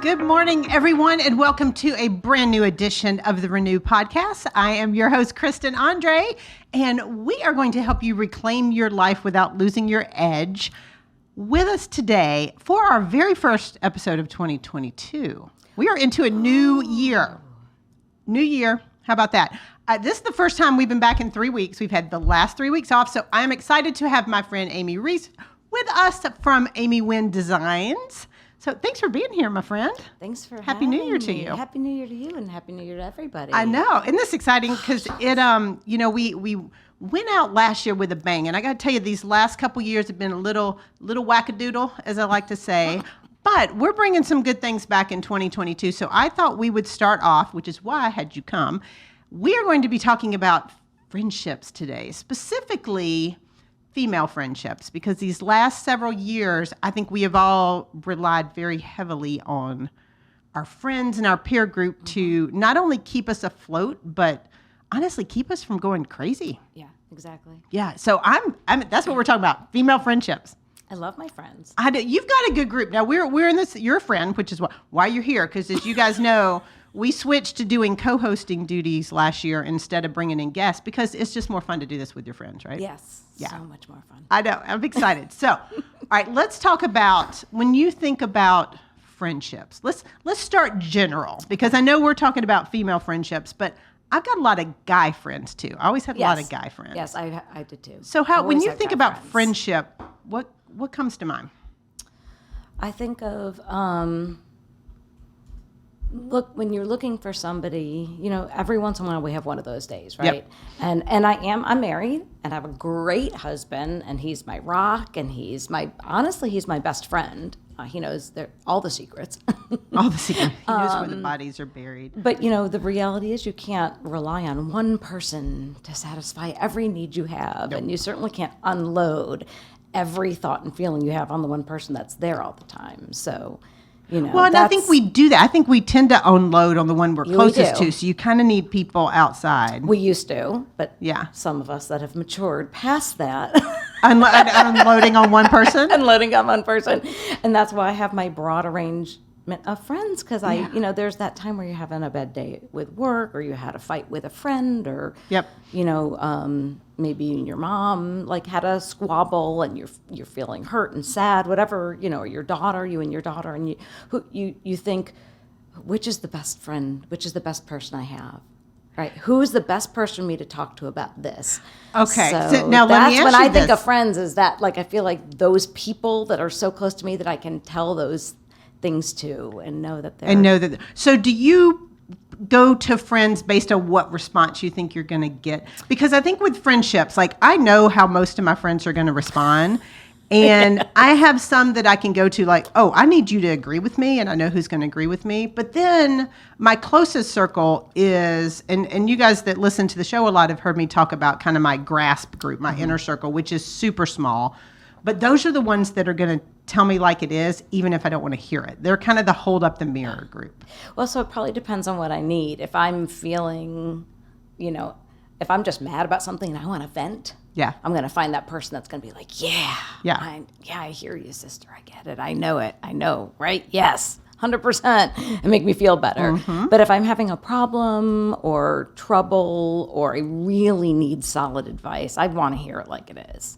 Good morning, everyone, and welcome to a brand new edition of the Renew Podcast. I am your host, Kristin Andree, and we are going to help you reclaim your life without losing your edge. With us today for our very first episode of 2022. We are into a new year. New year. How about that? This is the first time we've been back in 3 weeks. We've had the last 3 weeks off, so I'm excited to have my friend Amy Reese with us from Amy Wynn Designs. So thanks for being here, my friend. Thanks for Happy New Year to you. Happy New Year to you, and Happy New Year to everybody. I know. Isn't this exciting? Because we went out last year with a bang, and I got to tell you, these last couple years have been a little wackadoodle, as I like to say. But we're bringing some good things back in 2022. So I thought we would start off, which is why I had you come. We are going to be talking about friendships today, specifically female friendships, because these last several years, I think we have all relied very heavily on our friends and our peer group to not only keep us afloat, but honestly keep us from going crazy. Yeah, exactly. Yeah, so I'm that's what we're talking about, female friendships. I love my friends. You've got a good group. Now we're in this, you're a friend, which is why you're here, because as you guys know, we switched to doing co-hosting duties last year instead of bringing in guests, because it's just more fun to do this with your friends, right? Yes, yeah. So much more fun. I know, I'm excited. So, all right, let's talk about, when you think about friendships, let's start general, because I know we're talking about female friendships, but I've got a lot of guy friends too. I always had a lot of guy friends. Yes, I did too. So when you think about friendship, what comes to mind? I think of, look, when you're looking for somebody, every once in a while we have one of those days, right? Yep. And I'm married, and I have a great husband, and he's my rock, and he's my best friend. He knows all the secrets. All the secrets. He knows where the bodies are buried. But, the reality is you can't rely on one person to satisfy every need you have. Nope. And you certainly can't unload every thought and feeling you have on the one person that's there all the time. So, well, and I think we do that. I think we tend to unload on the one we're closest to. So you kind of need people outside. We used to, but yeah, some of us that have matured past that. Unloading on one person? Unloading on one person. And that's why I have my broad arrangement of friends, because there's that time where you're having a bad day with work, or you had a fight with a friend, or, yep. Maybe your mom had a squabble and you're feeling hurt and sad, whatever, or you and your daughter, and you think, which is the best friend, which is the best person I have, right? Who is the best person for me to talk to about this? Okay, so now let me ask when you I this. think of friends, is that I feel like those people that are so close to me that I can tell those things to and know that they're... So do you go to friends based on what response you think you're going to get? Because I think with friendships, I know how most of my friends are going to respond. And I have some that I can go to I need you to agree with me, and I know who's going to agree with me. But then my closest circle is, and you guys that listen to the show a lot have heard me talk about kind of my grasp group, my inner circle, which is super small. But those are the ones that are going to tell me like it is, even if I don't want to hear it. They're kind of the hold up the mirror group. Well, so it probably depends on what I need. If I'm feeling, if I'm just mad about something and I want to vent, yeah, I'm going to find that person that's going to be like, I hear you, sister. I get it. I know, right? Yes, 100%, and make me feel better. Mm-hmm. But if I'm having a problem or trouble, or I really need solid advice, I want to hear it like it is.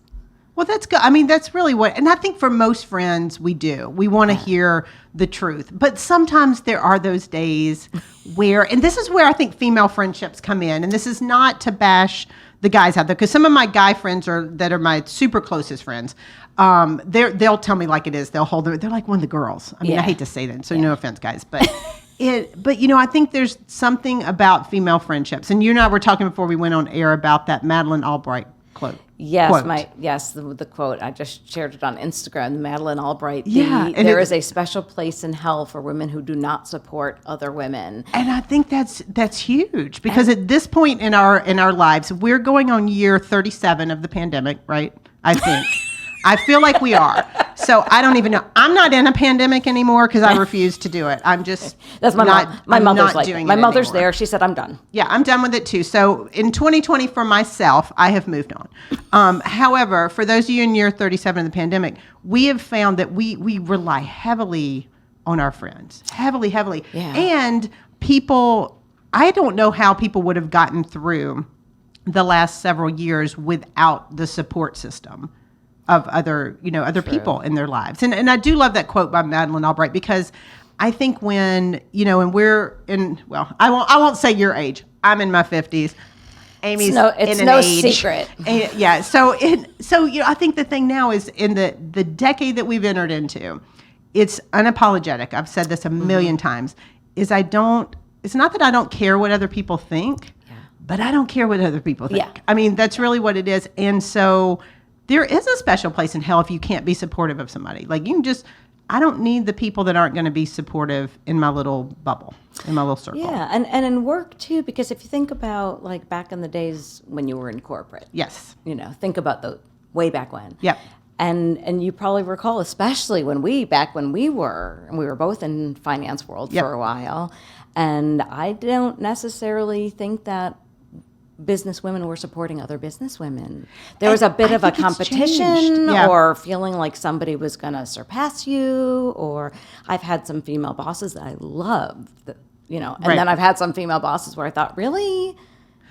Well, that's good. I mean, that's really and I think for most friends, we do. We want to hear the truth. But sometimes there are those days where, and this is where I think female friendships come in, and this is not to bash the guys out there, because some of my guy friends that are my super closest friends, they'll tell me like it is. They'll they're like one of the girls. I mean, I hate to say that, so no offense, guys, but... I think there's something about female friendships, and you and I were talking before we went on air about that Madeleine Albright quote. Yes, the quote. I just shared it on Instagram. The Madeleine Albright. There is a special place in hell for women who do not support other women. And I think that's huge, because at this point in our lives, we're going on year 37 of the pandemic, right? I think. I feel like we are. So I don't even know. I'm not in a pandemic anymore because I refuse to do it. I'm just That's my mom. My mother's like that. My mother's anymore. There. She said, I'm done. Yeah, I'm done with it too. So in 2020 for myself, I have moved on. However, for those of you in year 37 of the pandemic, we have found that we rely heavily on our friends. Heavily. Yeah. And people, I don't know how people would have gotten through the last several years without the support system of other people in their lives. And I do love that quote by Madeleine Albright, because I think when, and we're in, well, I won't say your age. I'm in my 50s. Amy's it's in no an age. secret. And, yeah. So I think the thing now is in the decade that we've entered into, it's unapologetic. I've said this a million times, is it's not that I don't care what other people think, but I don't care what other people think. Yeah. I mean, that's really what it is. And so there is a special place in hell if you can't be supportive of somebody. Like, I don't need the people that aren't going to be supportive in my little bubble, in my little circle. Yeah, and in work too, because if you think about like back in the days when you were in corporate. Yes. Think about the way back when. Yep. And you probably recall, especially when we were both in finance world for a while, and I don't necessarily think that business women were supporting other business women. There was a bit of a competition or feeling like somebody was going to surpass you, or I've had some female bosses that I love, and then I've had some female bosses where I thought, really?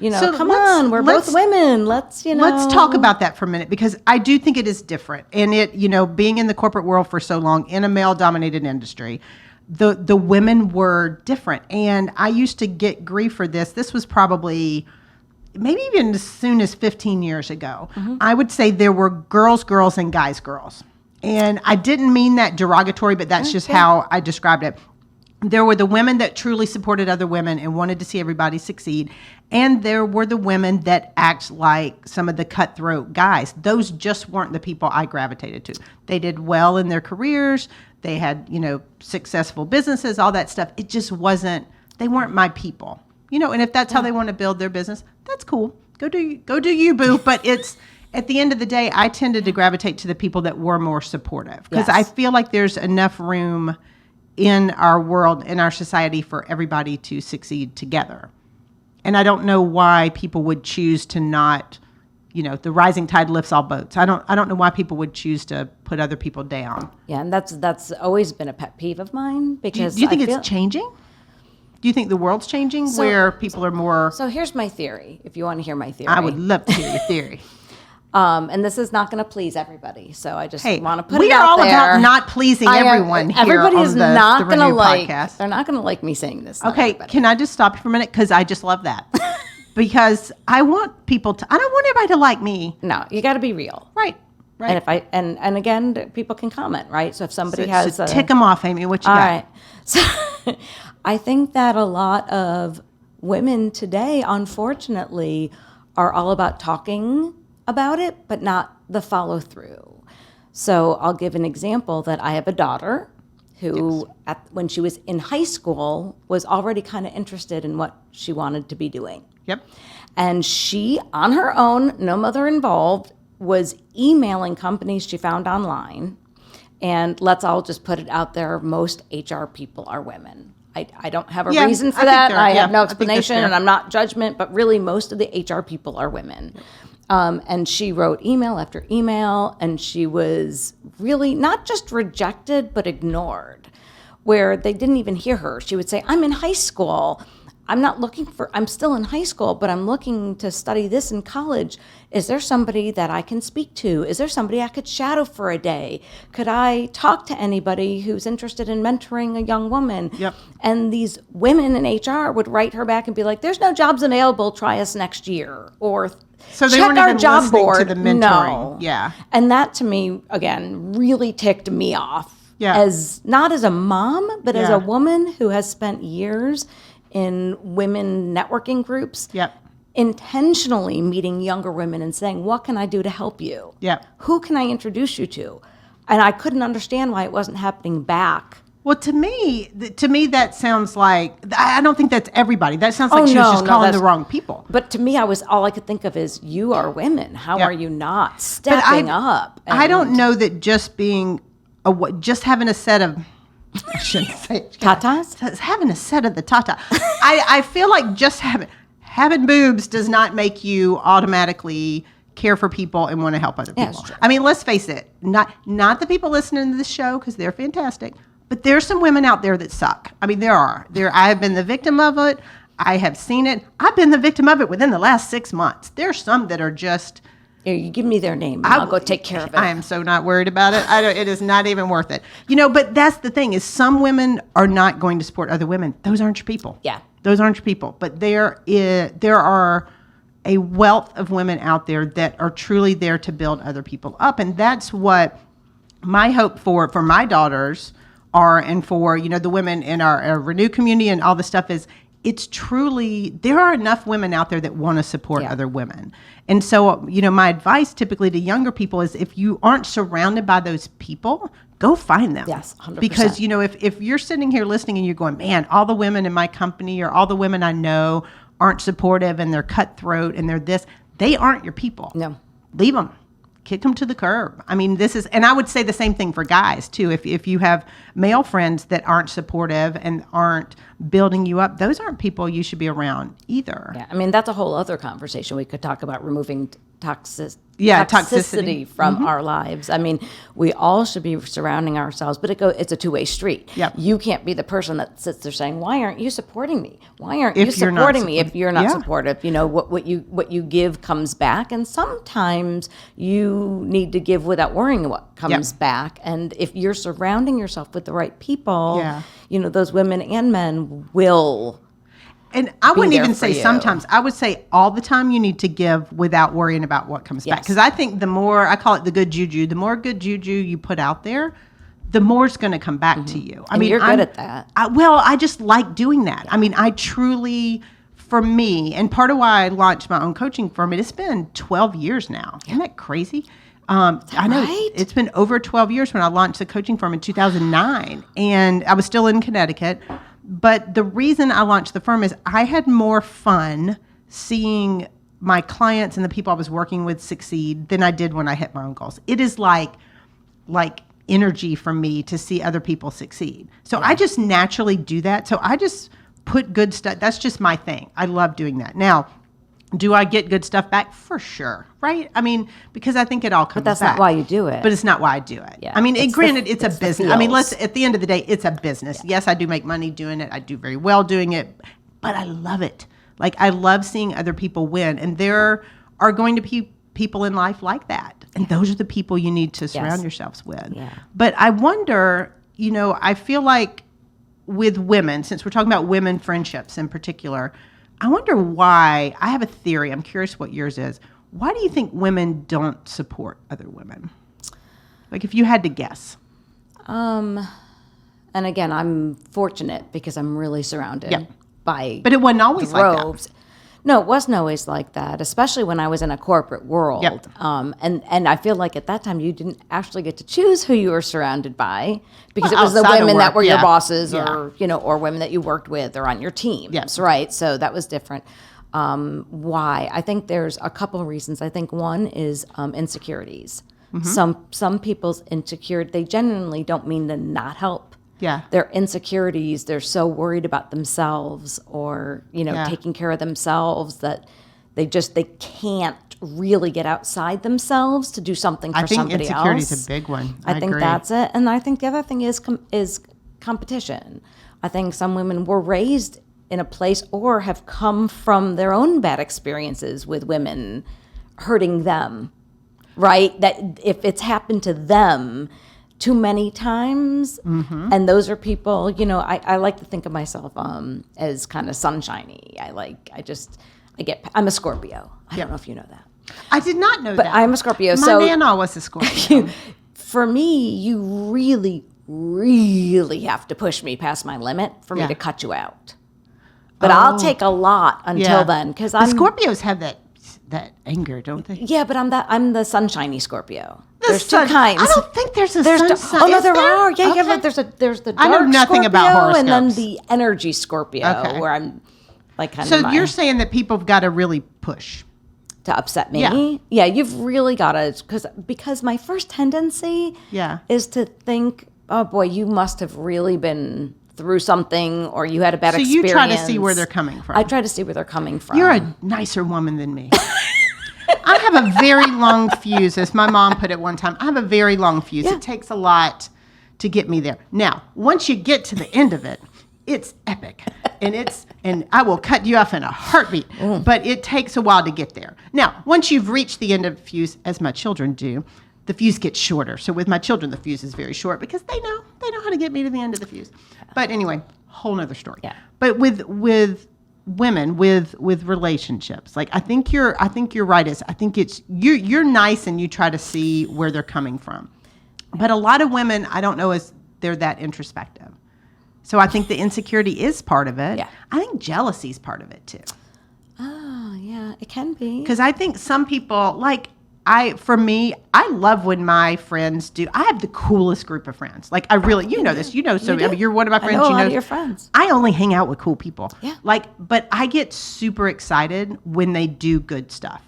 So come on, we're both women. Let's talk about that for a minute, because I do think it is different. And being in the corporate world for so long in a male-dominated industry, the women were different. And I used to get grief for this. This was probably maybe even as soon as 15 years ago. I would say there were girls, and guys, girls. And I didn't mean that derogatory, but that's just how I described it. There were the women that truly supported other women and wanted to see everybody succeed. And there were the women that act like some of the cutthroat guys. Those just weren't the people I gravitated to. They did well in their careers. They had, successful businesses, all that stuff. It just they weren't my people. And if that's how they want to build their business, that's cool. Go do you, boo. But it's, at the end of the day, I tended to gravitate to the people that were more supportive, because I feel like there's enough room in our world, in our society, for everybody to succeed together. And I don't know why people would choose to not, the rising tide lifts all boats. I don't know why people would choose to put other people down. Yeah, and that's always been a pet peeve of mine, because do you think it's changing? Do you think the world's changing where people are more? So here's my theory, if you want to hear my theory. I would love to hear your theory. And this is not going to please everybody, so I just want to put it out there. We are all about not pleasing everyone here everybody on is the not going to podcast. They're not going to like me saying this. Okay, can I just stop you for a minute? Because I just love that. Because I want people to, I don't want everybody to like me. No, you got to be real. Right. And if and again, people can comment, right? So if somebody so tick them off, Amy, what you got? All right. So I think that a lot of women today, unfortunately, are all about talking about it, but not the follow through. So I'll give an example that I have a daughter who, when she was in high school, was already kind of interested in what she wanted to be doing. Yep. And she, on her own, no mother involved, was emailing companies she found online. And let's all just put it out there, most HR people are women. I don't have a reason for that. I have no explanation, and I'm not judgment, but really most of the HR people are women. And she wrote email after email, and she was really not just rejected, but ignored, where they didn't even hear her. She would say, I'm in high school. I'm still in high school, but I'm looking to study this in college. Is there somebody that I can speak to? Is there somebody I could shadow for a day? Could I talk to anybody who's interested in mentoring a young woman? Yep. And these women in HR would write her back and be like, there's no jobs available, try us next year. Or so they check weren't our even job listening board. to the mentoring. No. Yeah. And that to me, again, really ticked me off. Yeah. As not as a mom, but as a woman who has spent years in women networking groups, intentionally meeting younger women and saying, what can I do to help you? Yep. Who can I introduce you to? And I couldn't understand why it wasn't happening back. Well, to me, that sounds like, I don't think that's everybody. That sounds like she was just calling the wrong people. But to me, all I could think of is, you are women. How are you not stepping up? I don't know that just being, just having a set of, I shouldn't say it. Tatas? Having a set of the tata. I feel like just having boobs does not make you automatically care for people and want to help other people. True. I mean, let's face it. Not the people listening to this show, because they're fantastic, But there's some women out there that suck. I mean, there are. I have been the victim of it. I have seen it. I've been the victim of it within the last 6 months. There's some that are just... Here, you give me their name, and I'll go take care of it. I am so not worried about it. It is not even worth it. But that's the thing, is some women are not going to support other women. Those aren't your people. Yeah. Those aren't your people. But there are a wealth of women out there that are truly there to build other people up. And that's what my hope for my daughters are, and for, the women in our Renew community and all the stuff is, it's truly, there are enough women out there that want to support other women. And so, my advice typically to younger people is, if you aren't surrounded by those people, go find them. Yes, 100%. Because, if you're sitting here listening and you're going, man, all the women in my company or all the women I know aren't supportive and they're cutthroat and they're this, they aren't your people. No. Leave them. Kick them to the curb. I mean, and I would say the same thing for guys too. If you have male friends that aren't supportive and aren't building you up, those aren't people you should be around either. Yeah, I mean, that's a whole other conversation. We could talk about removing toxicity from our lives. I mean, we all should be surrounding ourselves, but it's a two-way street. Yep. You can't be the person that sits there saying, "Why aren't you supporting me? Why aren't you If you're not supporting me?" If supporting- you're not Yeah. supportive, what you give comes back, and sometimes you need to give without worrying what comes back. And if you're surrounding yourself with the right people, those women and men will. And I wouldn't there even for say you. sometimes. I would say all the time you need to give without worrying about what comes back. Yes. Because I think the more, I call it the good juju, the more good juju you put out there, the more it's going to come back to you. I And mean, you're good at that. I just like doing that. I mean, I truly, for me, and part of why I launched my own coaching firm, it's been 12 years now. Isn't that crazy? I know right? it's been over 12 years when I launched the coaching firm in 2009, and I was still in Connecticut. But the reason I launched the firm is I had more fun seeing my clients and the people I was working with succeed than I did when I hit my own goals. It is like energy for me to see other people succeed. So I just naturally do that. So I just put good stuff. That's just my thing. I love doing that. Now, do I get good stuff back? For sure, right? I mean, because I think it all comes back. But that's not why you do it. But it's not why I do it. Yeah. I mean, It's granted, the- it's a it's the business. I mean, feels. at the end of the day, it's a business. Yes, I do make money doing it. I do very well doing it, but I love it. Like, I love seeing other people win. And there are going to be people in life like that. And those are the people you need to surround yourselves with. Yeah. But I wonder, I feel like with women, since we're talking about women friendships in particular, I wonder why. I have a theory. I'm curious what yours is. Why do you think women don't support other women? Like, if you had to guess. And again, I'm fortunate because I'm really surrounded by But it wasn't always like that. droves. No, it wasn't always like that, especially when I was in a corporate world. Yep. And I feel like at that time you didn't actually get to choose who you were surrounded by, because Well, it was the outside of women that work, were your yeah. bosses, Yeah. or or women that you worked with or on your team. Yes. Right. So that was different. Why? I think there's a couple of reasons. I think one is insecurities. Some people's insecurity, they genuinely don't mean to not help. Yeah. Their insecurities, they're so worried about themselves, or taking care of themselves, that they can't really get outside themselves to do something for I think somebody insecurity else. is a big one. I think agree. that's it. And I think the other thing is competition. I think some women were raised in a place or have come from their own bad experiences with women hurting them, right? That if it's happened to them too many times, and those are people, I like to think of myself as kind of sunshiny. I'm a Scorpio. I don't know if you know that. I did not know But that. I'm a Scorpio, My so- nana was a Scorpio. For me, you really, really have to push me past my limit for me Yeah. to cut you out. But I'll take a lot until then, because the I'm Scorpios have that anger, don't they? Yeah, but I'm the sunshiny Scorpio. The There's sun- two kinds. I don't think there's a There's sunshine. oh no, Is there are. Yeah, Okay. but there's the dark I know nothing about Scorpio, and then horoscopes. the energy Scorpio, Okay. where I'm like kind So of you're saying that people have got to really push. to upset me. Yeah. Yeah, you've really got to, because my first tendency Yeah. is to think, oh boy, you must have really been through something, or you had a bad So experience. you try to see where they're coming from. I try to see where they're coming from. You're a nicer woman than me. I have a very long fuse, as my mom put it one time. I have a very long fuse. Yeah. It takes a lot to get me there. Now, once you get to the end of it, it's epic. And I will cut you off in a heartbeat, but it takes a while to get there. Now, once you've reached the end of the fuse, as my children do, the fuse gets shorter. So with my children, the fuse is very short because they know how to get me to the end of the fuse. But anyway, whole nother story. Yeah. But with women, with relationships, like I think you're right. I think it's you're nice and you try to see where they're coming from. But a lot of women, I don't know if they're that introspective. So I think the insecurity is part of it. Yeah. I think jealousy is part of it too. Oh, yeah, it can be. Because I think some people, for me, I love when my friends do. I have the coolest group of friends. Like I really, you know this, so I mean, you're one of my friends. I know a you lot know of your friends. I only hang out with cool people. Yeah. But I get super excited when they do good stuff.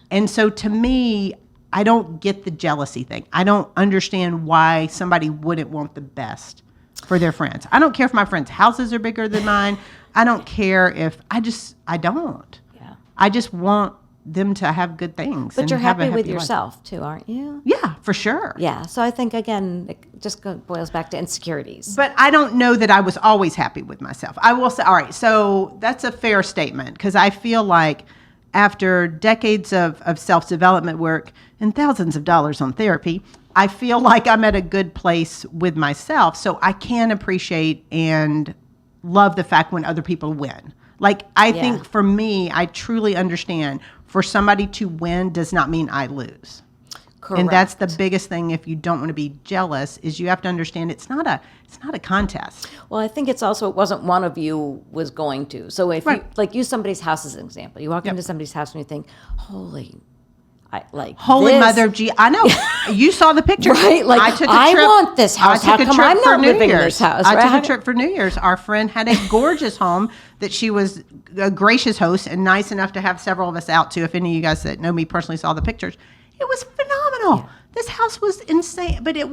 And so to me, I don't get the jealousy thing. I don't understand why somebody wouldn't want the best for their friends. I don't care if my friends' houses are bigger than mine. I don't care if I don't. Yeah. I just want them to have good things. But and you're have a happy with life. yourself too, aren't you? Yeah, for sure. Yeah. So I think, again, it just boils back to insecurities. But I don't know that I was always happy with myself. I will say, all right, so that's a fair statement because I feel like after decades of self-development work and thousands of dollars on therapy, I feel like I'm at a good place with myself. So I can appreciate and love the fact when other people win. Like, I think for me, I truly understand for somebody to win does not mean I lose. Correct. And that's the biggest thing if you don't want to be jealous is you have to understand it's not a contest. Well, I think it's also, it wasn't one of you was going to. So if Right. you, use somebody's house as an example. You walk into somebody's house and you think, holy Holy Mother of G. I know. You saw the picture. Right? Like, I want this house. How come I'm not living in this house? I right? took a trip for New Year's. Our friend had a gorgeous home that she was a gracious host and nice enough to have several of us out to. If any of you guys that know me personally saw the pictures, it was phenomenal. Yeah. This house was insane. But I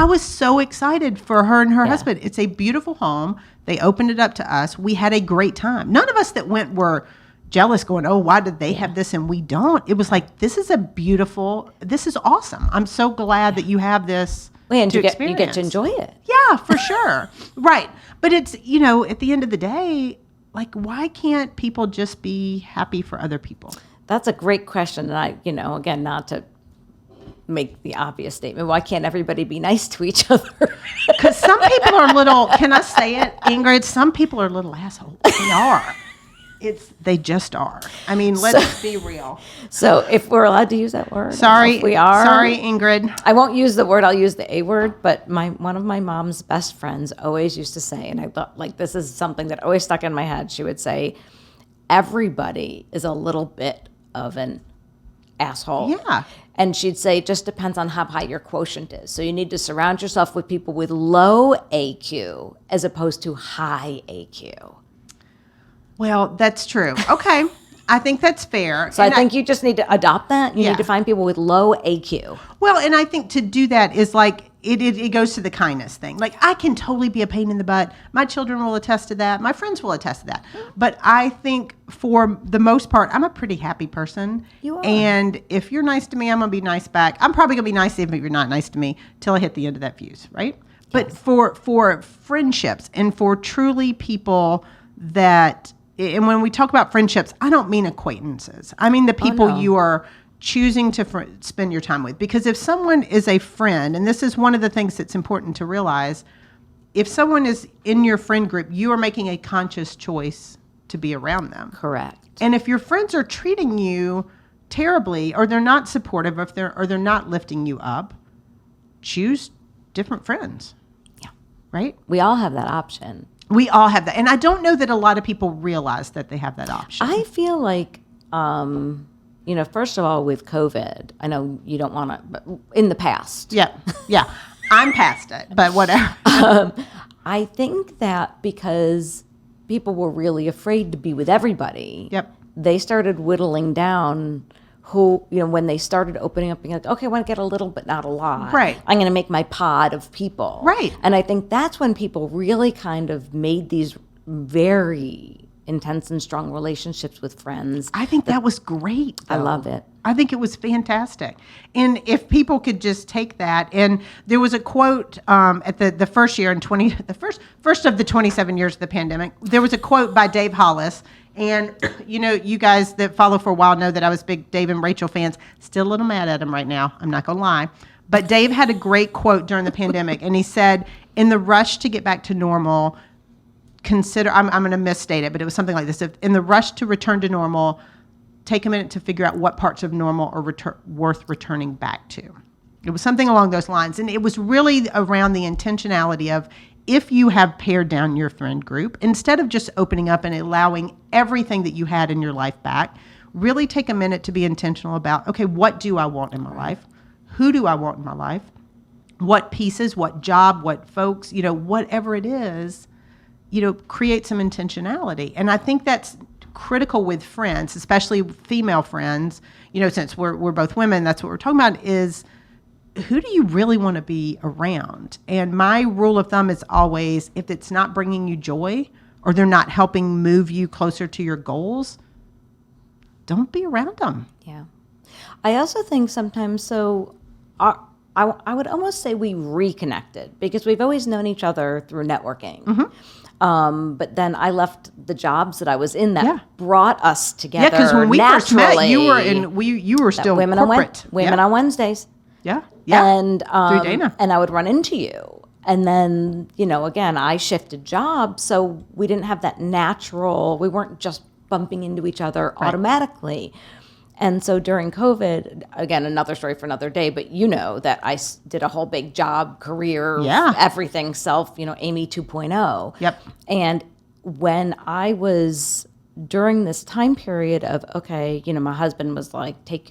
was so excited for her and her husband. It's a beautiful home. They opened it up to us. We had a great time. None of us that went were jealous going, oh, why did they have this and we don't? It was like, this is awesome. I'm so glad that you have this And to you experience. get to enjoy it. Yeah, for sure. Right. But it's, at the end of the day, like, why can't people just be happy for other people? That's a great question. And I, again, not to make the obvious statement, why can't everybody be nice to each other? Because some people are little, can I say it, Ingrid? Some people are little assholes. They are. They just are. I mean, let's be real. So if we're allowed to use that word, Sorry, if we are. Sorry, Ingrid. I won't use the word. I'll use the A word. But one of my mom's best friends always used to say, and I thought, like, this is something that always stuck in my head. She would say, everybody is a little bit of an asshole. Yeah. And she'd say, it just depends on how high your quotient is. So you need to surround yourself with people with low AQ as opposed to high AQ. Well, that's true. Okay. I think that's fair. So I think you just need to adopt that. You need to find people with low AQ. Well, and I think to do that is like, it goes to the kindness thing. Like, I can totally be a pain in the butt. My children will attest to that. My friends will attest to that. But I think for the most part, I'm a pretty happy person. You are. And if you're nice to me, I'm going to be nice back. I'm probably going to be nice even if you're not nice to me till I hit the end of that fuse, right? Yes. But for friendships and for truly people that... And when we talk about friendships, I don't mean acquaintances. I mean the people you are choosing to spend your time with. Because if someone is a friend, and this is one of the things that's important to realize, if someone is in your friend group, you are making a conscious choice to be around them. Correct. And if your friends are treating you terribly, or they're not supportive, or they're not lifting you up, choose different friends. Yeah. Right? We all have that option. We all have that. And I don't know that a lot of people realize that they have that option. I feel like, first of all, with COVID, I know you don't want to, but in the past. Yeah. I'm past it, but whatever. I think that because people were really afraid to be with everybody, they started whittling down who, when they started opening up, being like, okay, I want to get a little, but not a lot. Right. I'm going to make my pod of people. Right. And I think that's when people really kind of made these very intense and strong relationships with friends. I think that was great, I though. love it. I think it was fantastic. And if people could just take that, and there was a quote at the first year in the first of the 27 years of the pandemic, there was a quote by Dave Hollis. And, you guys that follow for a while know that I was big Dave and Rachel fans. Still a little mad at him right now. I'm not going to lie. But Dave had a great quote during the pandemic, and he said, in the rush to get back to normal, consider, I'm going to misstate it, but it was something like this. If in the rush to return to normal, take a minute to figure out what parts of normal are worth returning back to. It was something along those lines. And it was really around the intentionality of, if you have pared down your friend group, instead of just opening up and allowing everything that you had in your life back, really take a minute to be intentional about, okay, what do I want in my life? Who do I want in my life? What pieces, what job, what folks, whatever it is, create some intentionality. And I think that's critical with friends, especially female friends, since we're both women, that's what we're talking about, is who do you really want to be around? And my rule of thumb is always, if it's not bringing you joy or they're not helping move you closer to your goals, don't be around them. Yeah. I also think sometimes, I would almost say we reconnected because we've always known each other through networking. Mm-hmm. But then I left the jobs that I was in that brought us together. Yeah, because when we first met, you were still women corporate. On Wednesdays. Yeah. And through Dana. And I would run into you. And then, again, I shifted jobs, so we didn't have that natural, we weren't just bumping into each other automatically. And so during COVID, again, another story for another day, but that I did a whole big job, career, everything, self, Amy 2.0. Yep. And when I was during this time period of, okay, my husband was like, take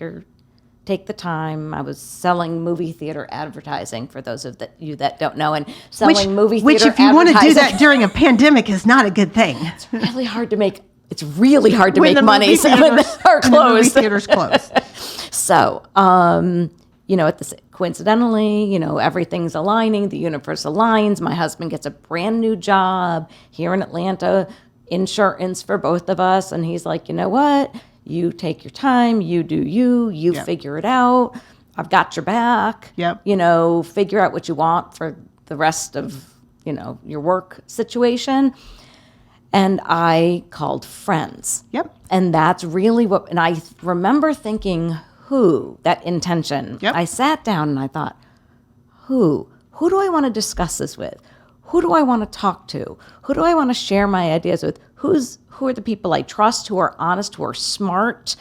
the time. I was selling movie theater advertising for those of you that don't know, and selling movie theater advertising. Which, if you want to do that during a pandemic, is not a good thing. It's really hard to make. It's really hard to make money when they're closed. The movie theater's closed. So, coincidentally, everything's aligning. The universe aligns. My husband gets a brand new job here in Atlanta, insurance for both of us, and he's like, you know what? You take your time. You do you figure it out. I've got your back. Yep. Figure out what you want for the rest of, your work situation. And I called friends. Yep. And that's really and I remember thinking, that intention. Yep. I sat down and I thought, who do I want to discuss this with? Who do I want to talk to? Who do I want to share my ideas with? Who are the people I trust, who are honest, who are smart,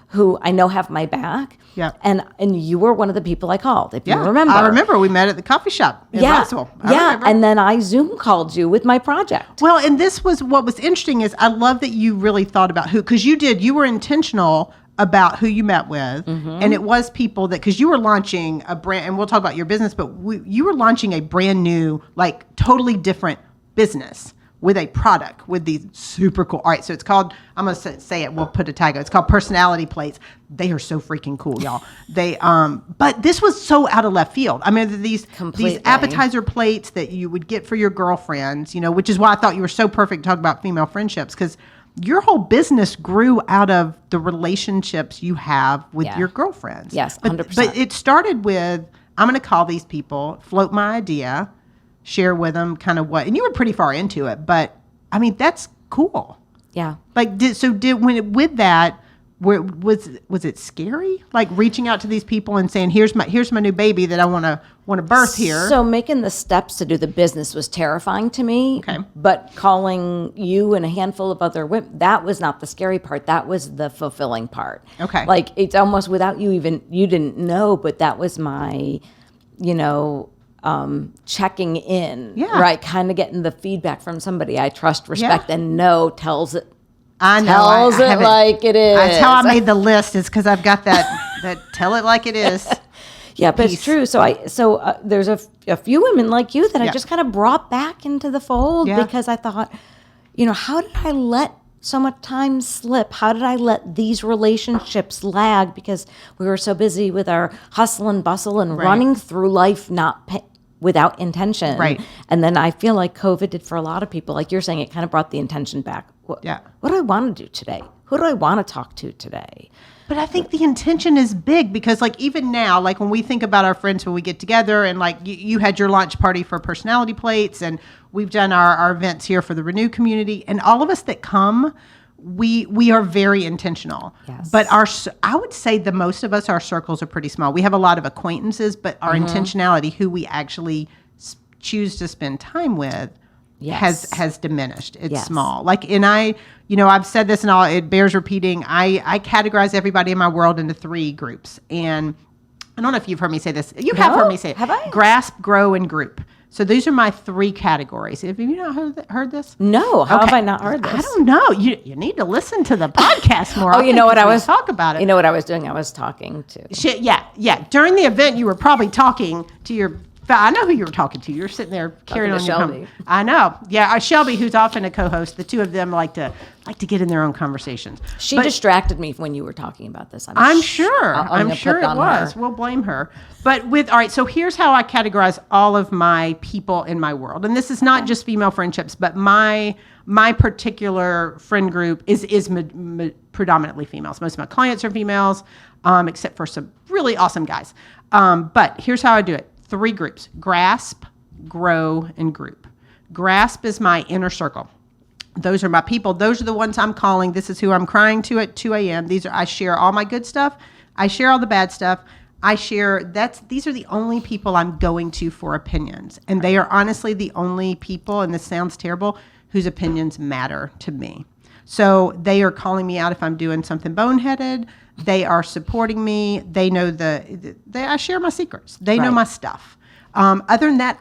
who I know have my back? Yeah. And you were one of the people I called, if you remember. I remember we met at the coffee shop in Roswell. Yeah. And then I Zoom called you with my project. Well, and this was what was interesting is I love that you really thought about who, because you were intentional about who you met with. Mm-hmm. And it was people because you were launching a brand, and we'll talk about your business, but you were launching a brand new, like totally different business with a product with these super cool. All right, so it's called, I'm going to say it, we'll put a tag on it. It's called personality plates. They are so freaking cool, y'all. They, but this was so out of left field. I mean, these appetizer plates that you would get for your girlfriends, which is why I thought you were so perfect to talk about female friendships, because your whole business grew out of the relationships you have with your girlfriends. Yes, 100%. But it started with, I'm going to call these people, float my idea, share with them kind of what, and you were pretty far into it, but I mean, that's cool. Yeah. Like, with that, was it scary? Like reaching out to these people and saying, here's my new baby that I want to birth here. So making the steps to do the business was terrifying to me. Okay. But calling you and a handful of other women, that was not the scary part. That was the fulfilling part. Okay. Like it's almost without you didn't know, but that was my, checking in, right? Kind of getting the feedback from somebody I trust, respect, and know tells it. I know. Tells it like it is. That's how I made the list. Is because I've got that tell it like it is. Yeah, but it's true. So there's a few women like you that I just kind of brought back into the fold because I thought, how did I let so much time slip? How did I let these relationships lag because we were so busy with our hustle and bustle and running through life, not without intention. Right. And then I feel like COVID did for a lot of people, like you're saying, it kind of brought the intention back. What do I want to do today? Who do I want to talk to today? But I think the intention is big because, like, even now, like when we think about our friends when we get together, and like you had your launch party for Personality Plates, and we've done our events here for the Renew community, and all of us that come, we are very intentional. Yes. But I would say the most of us, our circles are pretty small. We have a lot of acquaintances, but our intentionality, who we actually choose to spend time with, has diminished. It's small. Like, and I've said this and it bears repeating. I categorize everybody in my world into 3 groups. And I don't know if you've heard me say this. You have heard me say it. Have I? Grasp, grow, and group. So these are my 3 categories. Have you not heard this? No. How have I not heard this? I don't know. You need to listen to the podcast more. Oh, you know what I was talk about it. You know what I was doing? I was talking to. Yeah. During the event, you were probably talking to your. I know who you were talking to. You're sitting there carrying on your Shelby. I know. Yeah, Shelby, who's often a co-host. The two of them like to get in their own conversations. She distracted me when you were talking about this. I'm sure. I'm sure it was. Her. We'll blame her. But all right, so here's how I categorize all of my people in my world. And this is not just female friendships, but my particular friend group is predominantly females. Most of my clients are females, except for some really awesome guys. But here's how I do it. 3 groups: grasp, grow, and group. Grasp is my inner circle. Those are my people. Those are the ones I'm calling. This is who I'm crying to at 2 a.m. I share all my good stuff. I share all the bad stuff. These are the only people I'm going to for opinions. And they are honestly the only people, and this sounds terrible, whose opinions matter to me. So they are calling me out if I'm doing something boneheaded. They are supporting me. They know I share my secrets. They know my stuff. Other than that,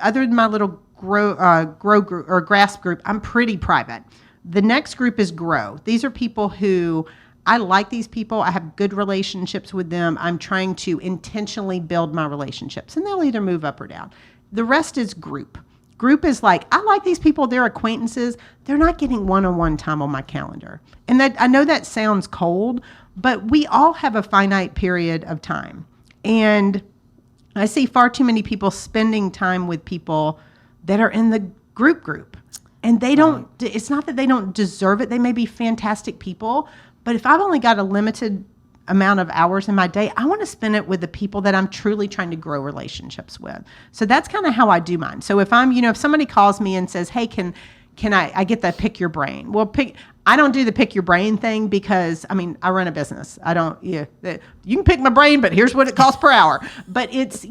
other than my little grow group or grasp group, I'm pretty private. The next group is grow. These are people who I like. These people, I have good relationships with them. I'm trying to intentionally build my relationships, and they'll either move up or down. The rest is group. Group is like, I like these people. They're acquaintances. They're not getting one-on-one time on my calendar. And that, I know that sounds cold, but we all have a finite period of time. And I see far too many people spending time with people that are in the group. And they don't, it's not that they don't deserve it. They may be fantastic people, but if I've only got a limited amount of hours in my day, I want to spend it with the people that I'm truly trying to grow relationships with. So that's kind of how I do mine. So if if somebody calls me and says, hey, can I get the pick your brain? Well, I don't do the pick your brain thing because, I run a business. I don't, you can pick my brain, but here's what it costs per hour. But it's,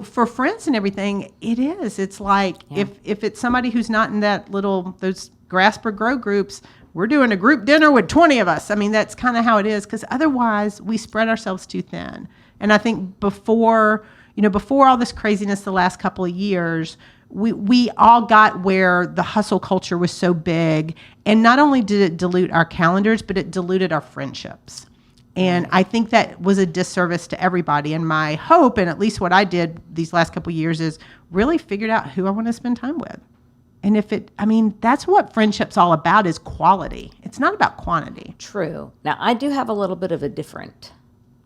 for friends and everything, it is. It's like, if it's somebody who's not in those grasp or grow groups, we're doing a group dinner with 20 of us. That's kind of how it is, because otherwise we spread ourselves too thin. And I think before all this craziness the last couple of years, we all got where the hustle culture was so big. And not only did it dilute our calendars, but it diluted our friendships. And I think that was a disservice to everybody. And my hope, and at least what I did these last couple of years, is really figured out who I want to spend time with. And that's what friendship's all about, is quality. It's not about quantity. True. Now, I do have a little bit of a different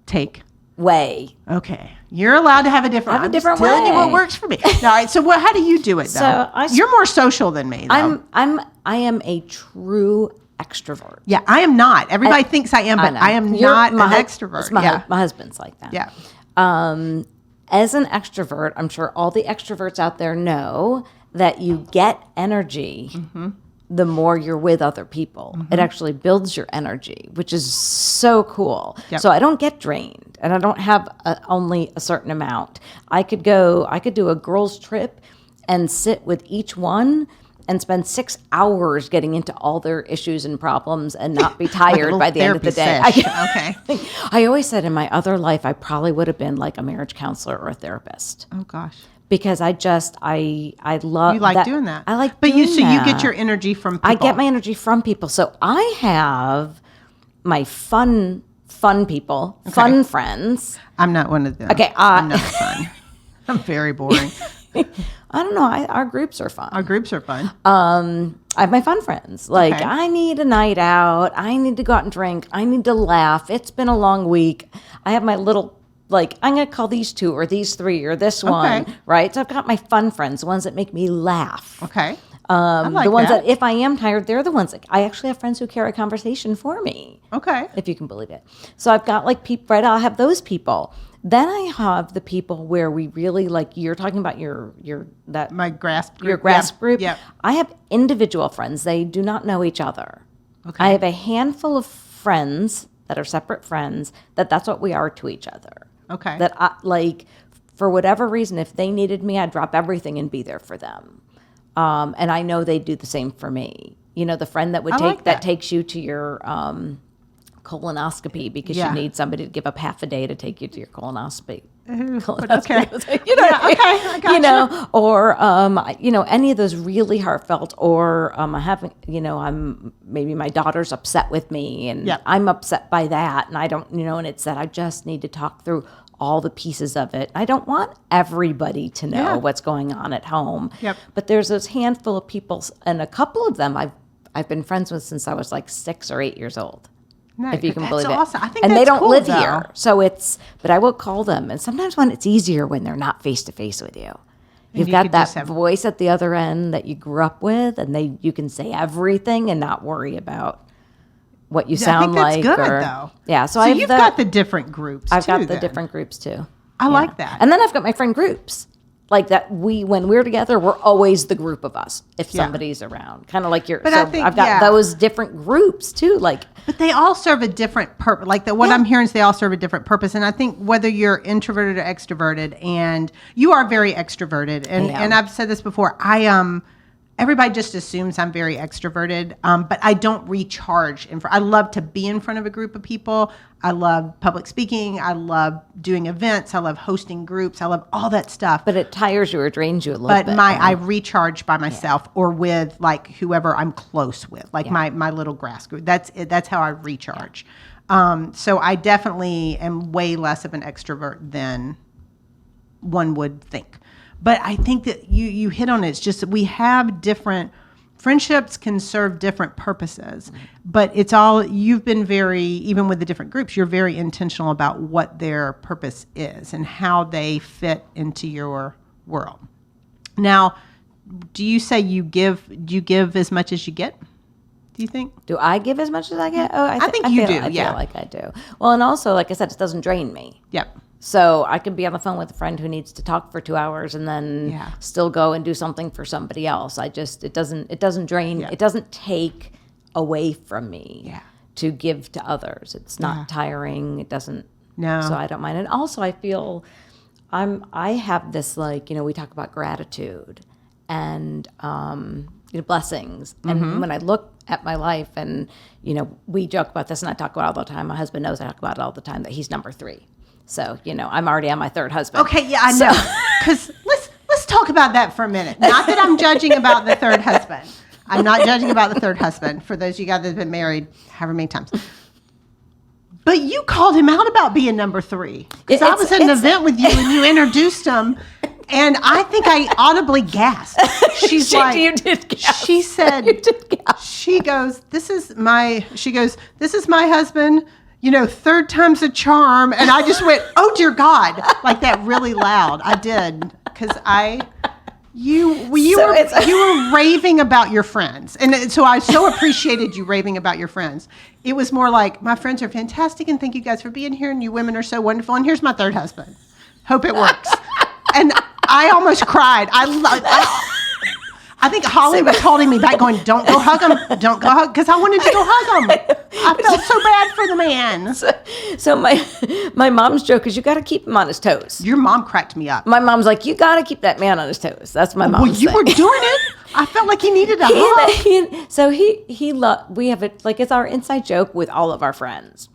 take. Way. Okay. You're allowed to have a different way. I'm just telling you what works for me. All right. So how do you do it, though? You're more social than me, though. I am a true extrovert. Yeah, I am not. Everybody thinks I am, but I am not an extrovert. My husband's like that. Yeah. As an extrovert, I'm sure all the extroverts out there know that you get energy the more you're with other people. It actually builds your energy, which is so cool. Yep. So I don't get drained, and I don't have only a certain amount. I could do a girls' trip and sit with each one and spend 6 hours getting into all their issues and problems and not be tired by the end of the day. Okay. I always said in my other life, I probably would have been like a marriage counselor or a therapist. Oh, gosh. Because I love. You like doing that. I like but doing so that. You get your energy from people. I get my energy from people. So I have my fun people, fun friends. I'm not one of them. Okay. I'm not fun. I'm very boring. I don't know. Our groups are fun. Our groups are fun. I have my fun friends. Like, I need a night out. I need to go out and drink. I need to laugh. It's been a long week. I have my little like, I'm going to call these 2 or these 3 or this one, right? So I've got my fun friends, the ones that make me laugh. Okay. I like The ones that. that if I am tired, they're the ones that I actually have friends who carry a conversation for me. Okay. If you can believe it. So I've got like people, right? I'll have those people. Then I have the people where we really like, you're talking about My grasp group. your grasp group. Yep. I have individual friends. They do not know each other. Okay. I have a handful of friends that are separate friends that's what we are to each other. Okay. That I like, for whatever reason, if they needed me, I'd drop everything and be there for them. And I know they'd do the same for me. You know, the friend that would that takes you to your colonoscopy because Yeah. you need somebody to give up half a day to take you to your colonoscopy. Okay. You know, Yeah, okay, I got you know, or any of those really heartfelt, or I have, maybe my daughter's upset with me, and Yep. I'm upset by that, and I don't, and it's that I just need to talk through all the pieces of it. I don't want everybody to know what's going on at home. Yep. But there's this handful of people, and a couple of them I've been friends with since I was like 6 or 8 years old. Nice. If you can That's believe it. awesome. I think and that's they don't cool, live though. here. So but I will call them. And sometimes when it's easier when they're not face to face with you. You've you got could that just have- voice at the other end that you grew up with, and you can say everything and not worry about what you sound I think that's like. good, though. Yeah. So you've got the different groups, I've got too, the then. different groups too. I like that. And then I've got my friend groups. Like that when we're together, we're always the group of us if somebody's around. Kind of like But I think, I've got those different groups too. Like, But they all serve a different purpose. Like what I'm hearing is they all serve a different purpose. And I think whether you're introverted or extroverted, and you are very extroverted, and I've said this before, everybody just assumes I'm very extroverted, but I don't recharge. I love to be in front of a group of people. I love public speaking. I love doing events. I love hosting groups. I love all that stuff. but it tires you or drains you a little But bit. I recharge by myself or with like whoever I'm close with, like my little grass group. That's how I recharge. So I definitely am way less of an extrovert than one would think. But I think that you hit on it. It's just that we have friendships can serve different purposes, but you've been even with the different groups, you're very intentional about what their purpose is and how they fit into your world. Now, do you say do you give as much as you get? Do you think? Do I give as much as I get? Oh, I think you do, I yeah. feel like I do. Well, and also, like I said, it doesn't drain me. Yep. So I could be on the phone with a friend who needs to talk for 2 hours and then still go and do something for somebody else. It doesn't drain. Yeah. It doesn't take away from me to give to others. It's not tiring. It doesn't. No. So I don't mind. And also I feel I have this, like, we talk about gratitude and, blessings. And when I look at my life and, we joke about this and I talk about it all the time. My husband knows I talk about it all the time, that he's number 3. So, I'm already on my 3rd husband. Okay, yeah, I know. Because let's talk about that for a minute. Not that I'm judging about the 3rd husband. I'm not judging about the 3rd husband, for those of you guys that have been married however many times. But you called him out about being number 3. Because I was at an event with you and you introduced him, and I think I audibly gasped. She's like, You did gasp. she said, You did gasp. she goes, this is my husband, 3rd time's a charm. And I just went, oh dear God, like that really loud. I did. Cause you were raving about your friends. And so I so appreciated you raving about your friends. It was more like, my friends are fantastic and thank you guys for being here. And you women are so wonderful. And here's my 3rd husband. Hope it works. And I almost cried. I think Holly was holding me back going, don't go hug him. Don't go hug. Because I wanted to go hug him. I felt so bad for the man. So my mom's joke is, you got to keep him on his toes. Your mom cracked me up. My mom's like, you got to keep that man on his toes. That's my mom's Well, you thing. were doing it. I felt like he needed a hug. So we have it, like, it's our inside joke with all of our friends.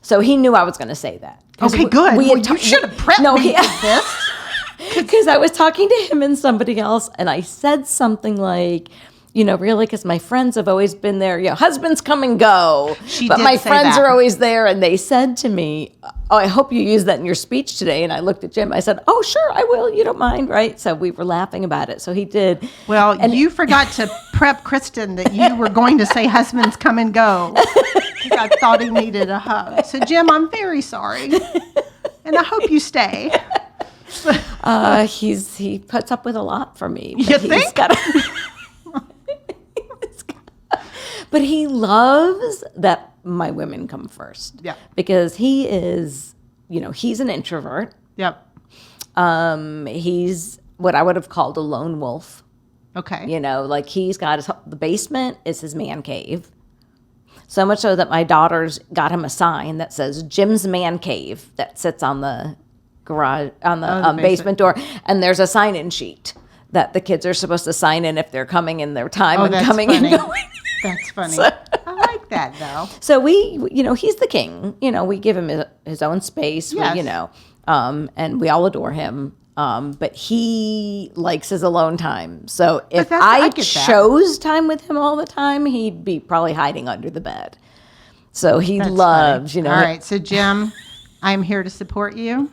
So he knew I was going to say that. Okay, good. You should have prepped me for this. Because I was talking to him and somebody else, and I said something like, really, because my friends have always been there. Husbands come and go, but my friends are always there. And they said to me, oh, I hope you use that in your speech today. And I looked at Jim. I said, oh, sure, I will. You don't mind, right? So we were laughing about it. So he did. Well, and you forgot to prep Kristin that you were going to say husbands come and go. Because I thought he needed a hug. So, Jim, I'm very sorry. Yeah. I hope you stay. He puts up with a lot from me. You think? But he loves that my women come first. Yeah. Because he is, he's an introvert. Yep. He's what I would have called a lone wolf. Okay. Like he's got the basement is his man cave. So much so that my daughters got him a sign that says Jim's Man Cave that sits on the garage, on the basement door. And there's a sign-in sheet that the kids are supposed to sign in if they're coming in their time and coming funny. and going. That's funny. I like that, though. So he's the king. We give him his own space. Yes. And we all adore him. But he likes his alone time. So if I I get that. chose time with him all the time, he'd be probably hiding under the bed. So he That's loves, funny. All right. So, Jim, I'm here to support you,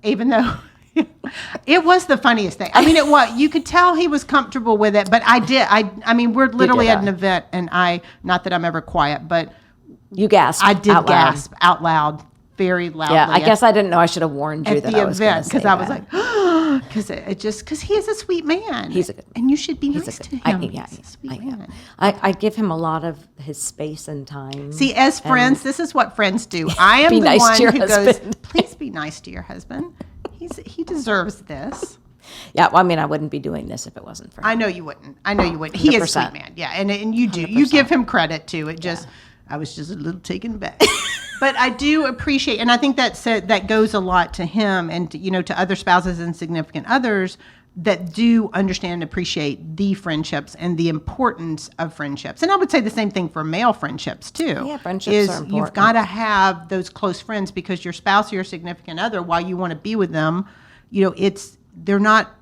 even though it was the funniest thing. I mean, it was. You could tell he was comfortable with it, but I did. I mean, we're literally at an event, and not that I'm ever quiet, but you gasped. I did out loud. gasp out loud, very loudly. Yeah, I guess I didn't know. I should have warned you at that the I was going to event say because I was that. like, because he is a sweet man. He's a good, and you should be he's nice a to good, him. yeah, He's a sweet I am. man. I give him a lot of his space and time. See, as friends, this is what friends do. I am Be the nice one to your who husband. goes, please be nice to your husband. He deserves this. Yeah, well, I mean, I wouldn't be doing this if it wasn't for him. I know you wouldn't. He is a 100%. sweet man. Yeah, and you do. You give him credit too. It just, I was just a little taken back. But I do appreciate, and I think that goes a lot to him and to other spouses and significant others that do understand and appreciate the friendships and the importance of friendships. And I would say the same thing for male friendships too. Yeah, friendships are You've important. got to have those close friends because your spouse or your significant other, while you want to be with them, they're not.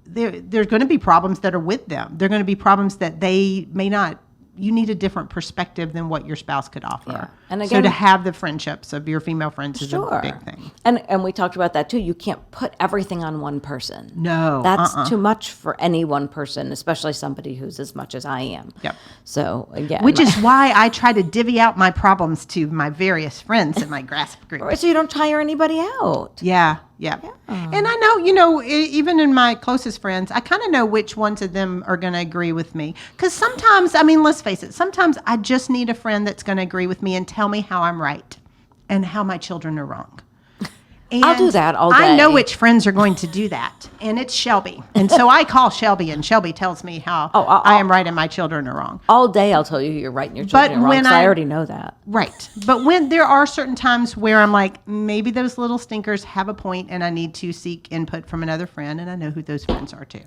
There's going to be problems that are with them. They're going to be problems that they may not. You need a different perspective than what your spouse could offer. Yeah. And so again, to have the friendships of your female friends is a big thing. And we talked about that too. You can't put everything on one person. No, That's too much for any one person, especially somebody who's as much as I am. Yep. So again, Which is why I try to divvy out my problems to my various friends in my grasp group. so you don't tire anybody out. Yeah. And I know, even in my closest friends, I kind of know which ones of them are going to agree with me. Because sometimes, I mean, let's face it, sometimes I just need a friend that's going to agree with me and tell me how I'm right and how my children are wrong. And I'll do that all day. I know which friends are going to do that, and it's Shelby. And so I call Shelby, and Shelby tells me how I am right and my children are wrong. All day I'll tell you you're right and your children are wrong, 'cause I already know that. Right. But when there are certain times where I'm like, maybe those little stinkers have a point and I need to seek input from another friend, and I know who those friends are too.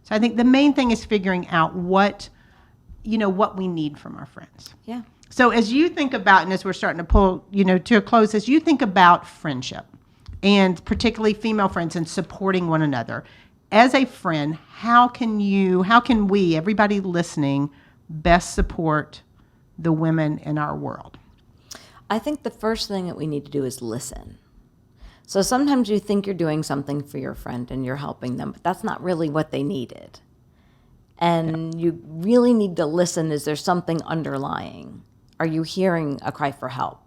So I think the main thing is figuring out what we need from our friends. Yeah. So as you think about, and as we're starting to pull, to a close, as you think about friendship, and particularly female friends and supporting one another, as a friend, how can we, everybody listening, best support the women in our world? I think the first thing that we need to do is listen. So sometimes you think you're doing something for your friend and you're helping them, but that's not really what they needed. And you really need to listen. Is there something underlying? Are you hearing a cry for help?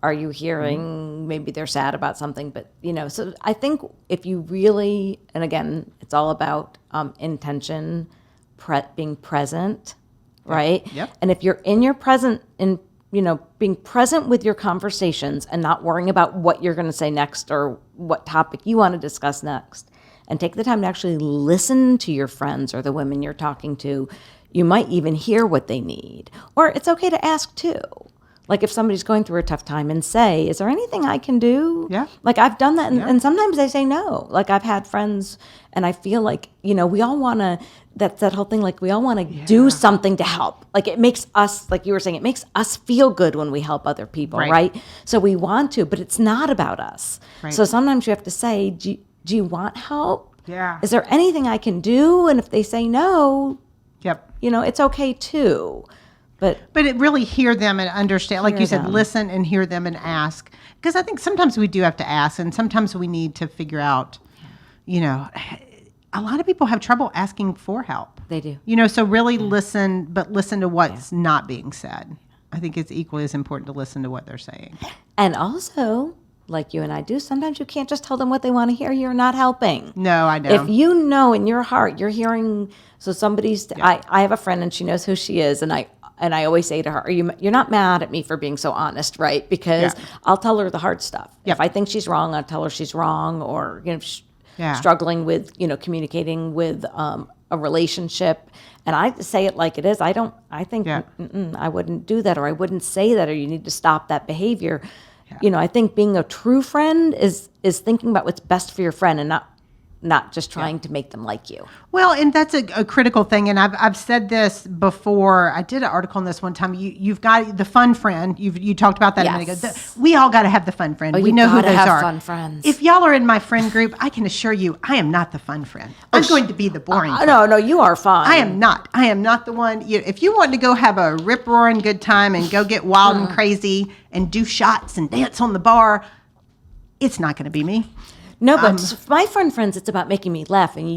Are you hearing maybe they're sad about something? But, so I think if you really, and again, it's all about intention, being present, right? Yep. And if you're in your present, being present with your conversations and not worrying about what you're going to say next or what topic you want to discuss next, and take the time to actually listen to your friends or the women you're talking to, you might even hear what they need. Or it's okay to ask too. Like if somebody's going through a tough time and say, is there anything I can do? Yeah. Like I've done that. And sometimes they say no. Like I've had friends and I feel like, we all want to, that's that whole thing. Like we all want to do something to help. Like it makes us, like you were saying, it makes us feel good when we help other people. Right. So we want to, but it's not about us. Right. So sometimes you have to say, do you want help? Yeah. Is there anything I can do? And if they say no, it's okay too. But it really hear them and understand, like you said, listen and hear them and ask. Because I think sometimes we do have to ask, and sometimes we need to figure out, a lot of people have trouble asking for help. They do. So really listen, but listen to what's not being said. I think it's equally as important to listen to what they're saying. And also, like you and I do, sometimes you can't just tell them what they want to hear. You're not helping. No, I know. If you know in your heart you're hearing, so somebody's. I have a friend and she knows who she is, and I always say to her, you're not mad at me for being so honest, right? Because I'll tell her the hard stuff. If I think she's wrong, I'll tell her she's wrong, or struggling with communicating with a relationship. And I say it like it is. I think I wouldn't do that, or I wouldn't say that, or you need to stop that behavior. Yeah. I think being a true friend is thinking about what's best for your friend and not just trying to make them like you. Well, and that's a critical thing. And I've said this before. I did an article on this one time. You've got the fun friend. You talked about that a minute ago. We all got to have the fun friend. We know who those are. Fun friends. If y'all are in my friend group, I can assure you, I am not the fun friend. I'm going to be the boring friend. No, you are fun. I am not. I am not the one. If you want to go have a rip-roaring good time and go get wild and crazy and do shots and dance on the bar, it's not going to be me. No, but my friends, it's about making me laugh, and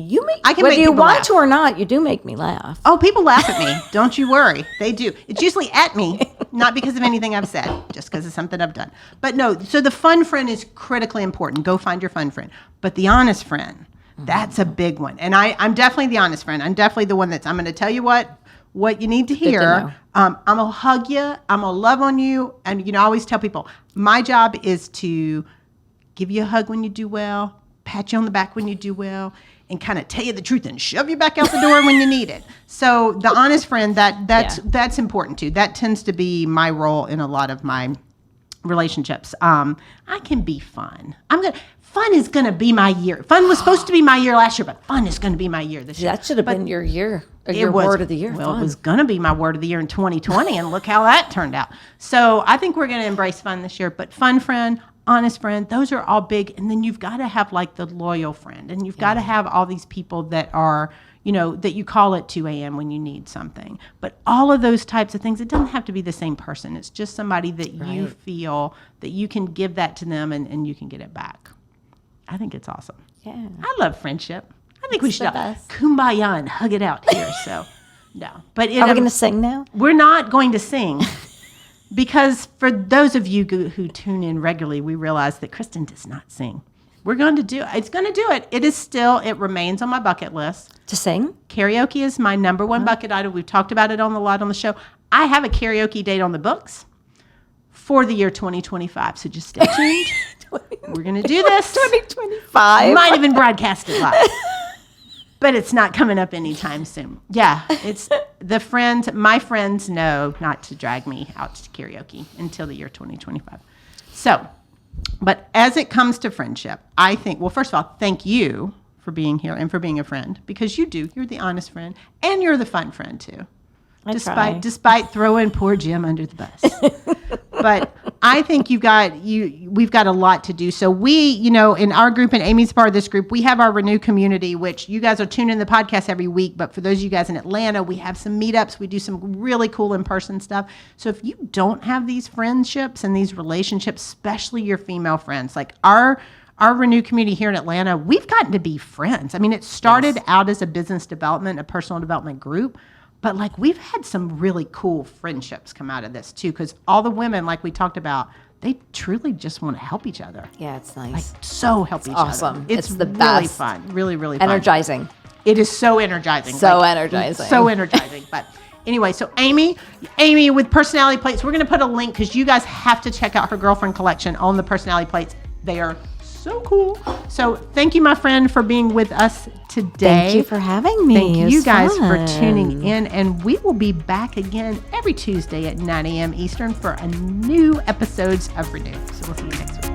I can whether make you want laugh. to or not, you do make me laugh. Oh, people laugh at me. Don't you worry. They do. It's usually at me, not because of anything I've said, just because of something I've done. But no, so the fun friend is critically important. Go find your fun friend. But the honest friend, that's a big one. And I'm definitely the honest friend. I'm definitely the one I'm going to tell you what you need to hear. I'm going to hug you. I'm going to love on you. And, I always tell people, my job is to give you a hug when you do well, pat you on the back when you do well, and kind of tell you the truth and shove you back out the door when you need it. So the honest friend, that's important too. That tends to be my role in a lot of my relationships. I can be fun. Fun is going to be my year. Fun was supposed to be my year last year, but fun is going to be my year this year. That should have been your year, or your word of the year. Well, it was going to be my word of the year in 2020, and look how that turned out. So I think we're going to embrace fun this year, but fun friend, honest friend, those are all big. And then you've got to have like the loyal friend, and you've got to have all these people that are, that you call at 2 a.m. when you need something. But all of those types of things, it doesn't have to be the same person. It's just somebody that you feel that you can give that to them and you can get it back. I think it's awesome. Yeah. I love friendship. I think we should kumbaya and hug it out here. So, no. But are we going to sing now? We're not going to sing. Because for those of you who tune in regularly, we realize that Kristin does not sing. We're going to do it. It's going to do it. It remains on my bucket list. To sing? Karaoke is my number one bucket item. We've talked about it a lot on the show. I have a karaoke date on the books for the year 2025. So just stay tuned. We're going to do this. 2025. Might even broadcast it live. But it's not coming up anytime soon. Yeah, it's my friends know not to drag me out to karaoke until the year 2025. So, but as it comes to friendship, I think, well, first of all, thank you for being here and for being a friend, because you're the honest friend and you're the fun friend too. Despite throwing poor Jim under the bus. But I think we've got a lot to do. So we, in our group, and Amy's part of this group, we have our Renew community, which you guys are tuning in the podcast every week. But for those of you guys in Atlanta, we have some meetups. We do some really cool in-person stuff. So if you don't have these friendships and these relationships, especially your female friends, like our Renew community here in Atlanta, we've gotten to be friends. I mean, it started out as a business development, a personal development group. But like we've had some really cool friendships come out of this too, because all the women, like we talked about, they truly just want to help each other. Yeah, it's nice. Like help each awesome. other. It's the really best. Fun. Really, really fun. Energizing. It is so energizing. So energizing. So energizing. But anyway, so Amy with personality plates, we're going to put a link because you guys have to check out her girlfriend collection on the personality plates. They are so cool. So thank you, my friend, for being with us today. Thank you for having me. Thank you guys for tuning in. And we will be back again every Tuesday at 9 a.m. Eastern for a new episodes of Renew. So we'll see you next week.